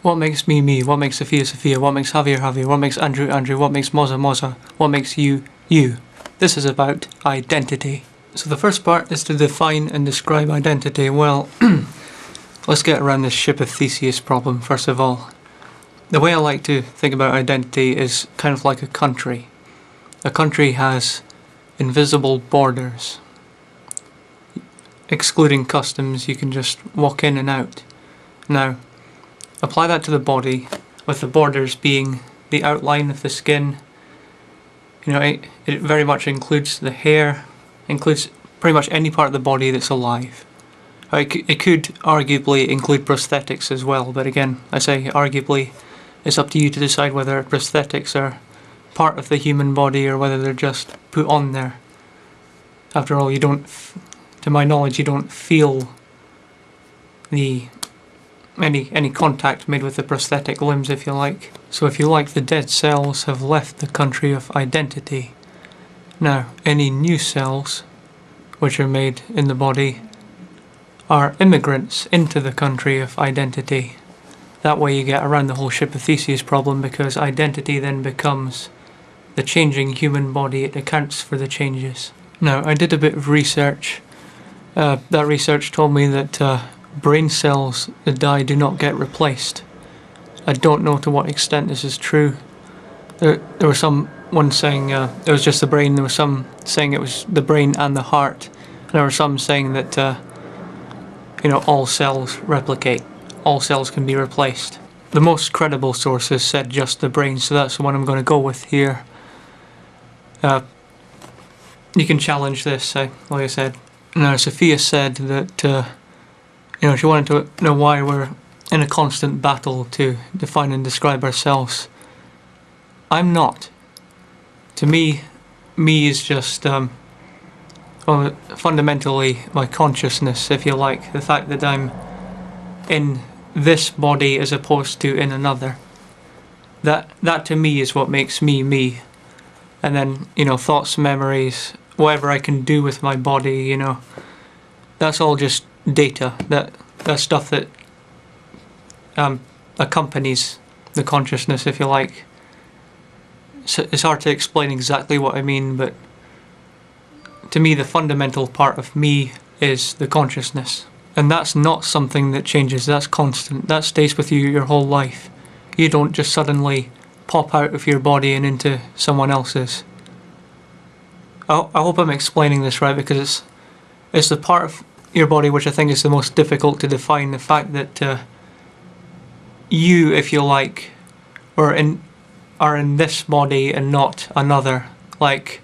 What makes me me? What makes Sofia Sofia? What makes Javier Javier? What makes Andrew Andrew? What makes Moza Moza? What makes you you? This is about identity. So the first part is to define and describe identity. Well, let's get around this ship of Theseus problem first of all. The way I like to think about identity is kind of like a country. A country has invisible borders. Excluding customs, you can just walk in and out. Now, apply that to the body, with the borders being the outline of the skin. You know, it very much includes the hair, includes pretty much any part of the body that's alive. It could arguably include prosthetics as well, but again, I say arguably, it's up to you to decide whether prosthetics are part of the human body or whether they're just put on there. After all, you don't, to my knowledge, you don't feel any contact made with the prosthetic limbs, if you like. So if you like, the dead cells have left the country of identity. Now, any new cells, which are made in the body, are immigrants into the country of identity. That way you get around the whole ship of Theseus problem, because identity then becomes the changing human body. It accounts for the changes. Now, I did a bit of research. That research told me that brain cells that die do not get replaced. I don't know to what extent this is true. There was someone saying it was just the brain. There was some saying it was the brain and the heart. And there were some saying that all cells replicate. All cells can be replaced. The most credible sources said just the brain, so that's the one I'm going to go with here. You can challenge this, like I said. Now, Sofia said that she wanted to know why we're in a constant battle to define and describe ourselves. I'm not. To me is just fundamentally my consciousness, if you like. The fact that I'm in this body as opposed to in another. That to me is what makes me me. And then, thoughts, memories, whatever I can do with my body, that's all just data. That's stuff that accompanies the consciousness, if you like. So it's hard to explain exactly what I mean, but to me the fundamental part of me is the consciousness. And that's not something that changes, that's constant. That stays with you your whole life. You don't just suddenly pop out of your body and into someone else's. I hope I'm explaining this right, because it's the part of your body which I think is the most difficult to define. The fact that you, if you like, are in this body and not another. Like,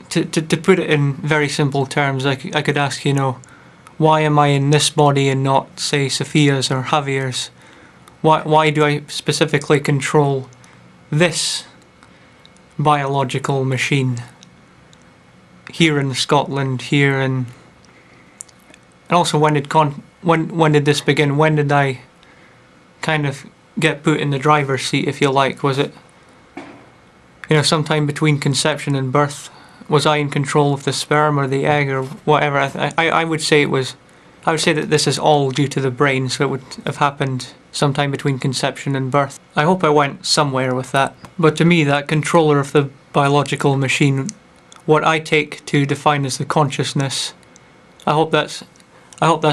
to put it in very simple terms, I could ask, why am I in this body and not, say, Sofia's or Javier's? Why do I specifically control this biological machine here in Scotland, here in... And also, when did this begin? When did I kind of get put in the driver's seat, if you like? Was it, sometime between conception and birth? Was I in control of the sperm or the egg or whatever? I would say it was. I would say that this is all due to the brain, so it would have happened sometime between conception and birth. I hope I went somewhere with that. But to me, that controller of the biological machine, what I take to define as the consciousness, I hope that's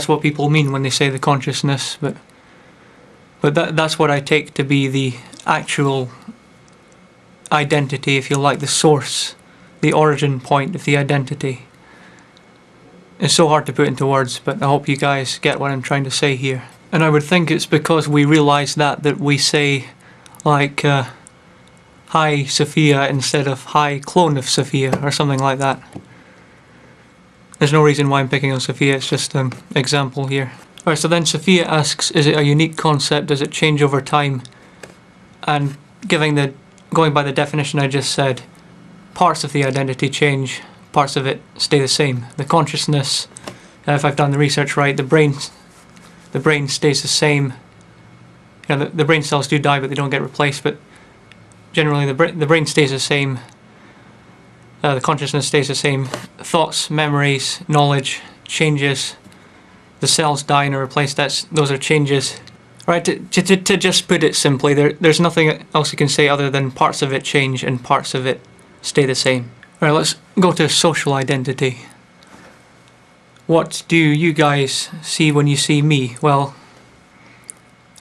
what people mean when they say the consciousness, but that's what I take to be the actual identity, if you like, the source, the origin point of the identity. It's so hard to put into words, but I hope you guys get what I'm trying to say here. And I would think it's because we realise that we say, like, hi Sofia instead of hi clone of Sofia, or something like that. There's no reason why I'm picking on Sofia, it's just an example here. Alright, so then Sofia asks, is it a unique concept? Does it change over time? And going by the definition I just said, parts of the identity change, parts of it stay the same. The consciousness, if I've done the research right, the brain stays the same. The brain cells do die, but they don't get replaced. But generally, the brain stays the same. The consciousness stays the same. Thoughts, memories, knowledge changes. The cells die and are replaced. Those are changes. Right, to just put it simply, there's nothing else you can say other than parts of it change and parts of it stay the same. Right, let's go to social identity. What do you guys see when you see me? Well,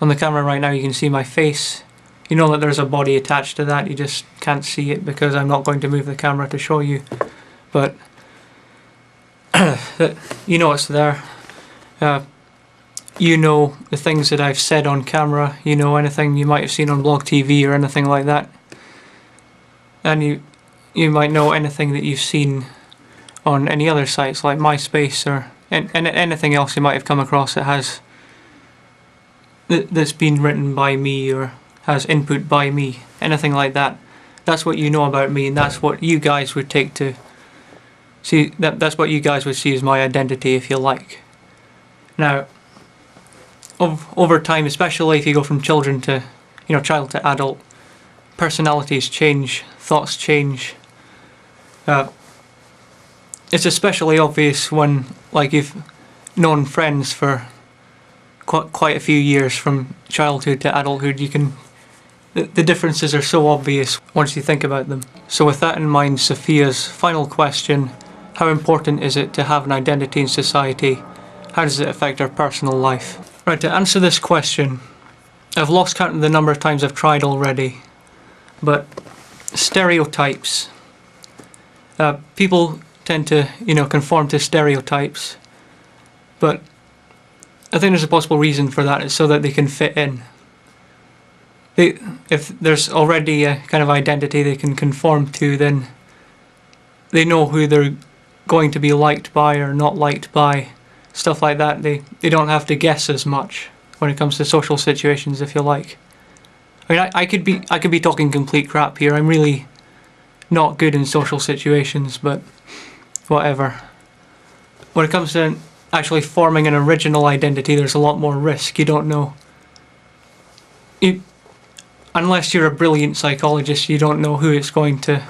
on the camera right now you can see my face. You know that there's a body attached to that, you just can't see it because I'm not going to move the camera to show you. But you know it's there. You know the things that I've said on camera, you know anything you might have seen on Blog TV or anything like that. And you might know anything that you've seen on any other sites like MySpace or anything else you might have come across that has that's been written by me or has input by me, anything like that. That's what you know about me, and that's what you guys would take to see. That's what you guys would see as my identity, if you like. Now, over time, especially if you go from children to, child to adult, personalities change, thoughts change. It's especially obvious when, like, you've known friends for quite a few years from childhood to adulthood. The differences are so obvious once you think about them. So with that in mind, Sofia's final question: how important is it to have an identity in society? How does it affect our personal life? Right, to answer this question, I've lost count of the number of times I've tried already, but stereotypes. People tend to, conform to stereotypes, but I think there's a possible reason for that. It's so that they can fit in. If there's already a kind of identity they can conform to, then they know who they're going to be liked by or not liked by. Stuff like that. They don't have to guess as much when it comes to social situations, if you like. I mean, I could be talking complete crap here. I'm really not good in social situations, but whatever. When it comes to actually forming an original identity, there's a lot more risk. You don't know. Unless you're a brilliant psychologist, you don't know who it's going to,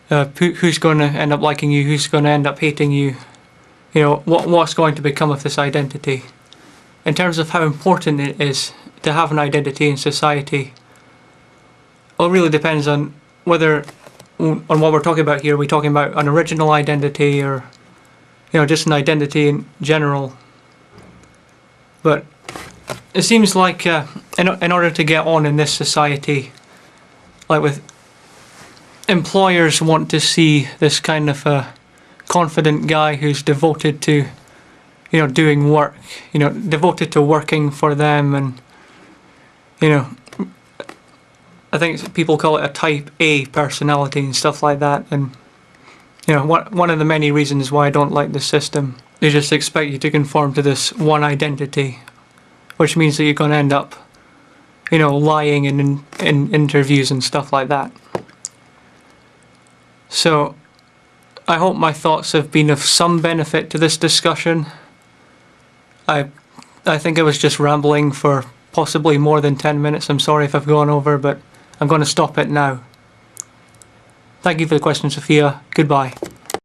who's going to end up liking you, who's going to end up hating you. What's going to become of this identity. In terms of how important it is to have an identity in society, well, it really depends on what we're talking about here. Are we talking about an original identity or, just an identity in general? But it seems like in order to get on in this society, like with employers want to see this kind of confident guy who's devoted to, doing work, devoted to working for them, and, I think people call it a type A personality and stuff like that. And, one of the many reasons why I don't like the system, they just expect you to conform to this one identity, which means that you're going to end up, lying in interviews and stuff like that. So I hope my thoughts have been of some benefit to this discussion. I think I was just rambling for possibly more than 10 minutes. I'm sorry if I've gone over, but I'm going to stop it now. Thank you for the question, Sofia. Goodbye.